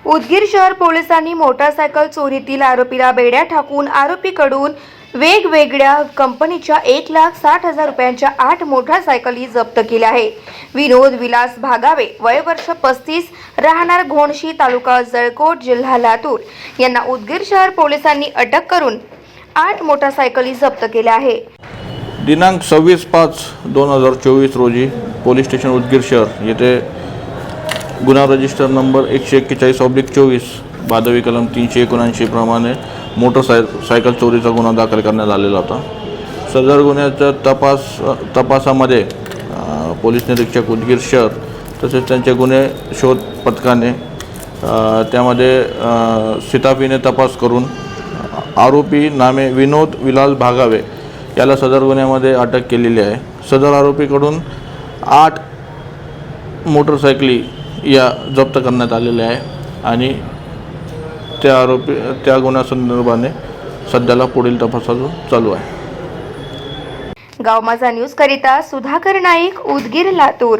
उदगीर शहर पोलिसांनी मोटारसायकल चोरीतील आरोपीला बेड्या ठाकून आरोपीकडून वेगवेगळ्या कंपनीच्या 1,60,000 रुपयांच्या 8 मोटारसायकली जप्त केल्या आहे। विनोद विलास भागावे, वय वर्ष 35, राहणार घोणशी, तालुका जळकोट, जिल्हा लातूर यांना उदगीर शहर पोलिसांनी अटक करून 8 मोटारसायकली जप्त केल्या आहे। दिनांक 26/5/2024 रोजी पोलीस स्टेशन उदगीर शहर येथे गुन्हा रजिस्टर नंबर 141/24 भादवी कलम 379 प्रमाणे मोटरसायकल चोरीचा गुन्हा दाखल करण्यात आलेला होता। सदर गुन्ह्याच्या तपासामध्ये पोलीस निरीक्षक उदगीर शहर तसेच त्यांचे गुन्हे शोध पथकाने त्यामध्ये शिताफीने तपास करून आरोपी नामे विनोद विलास भागावे याला सदर गुन्ह्यामध्ये अटक केलेली आहे। सदर आरोपीकडून 8 मोटरसायकली या जप्त करण्यात आलेल्या आहे आणि त्या गुन्ह्यासंदर्भाने सध्याला पुढील तपास चालू आहे। गाव माझा न्यूज करिता सुधाकर नाईक, उदगीर, लातूर।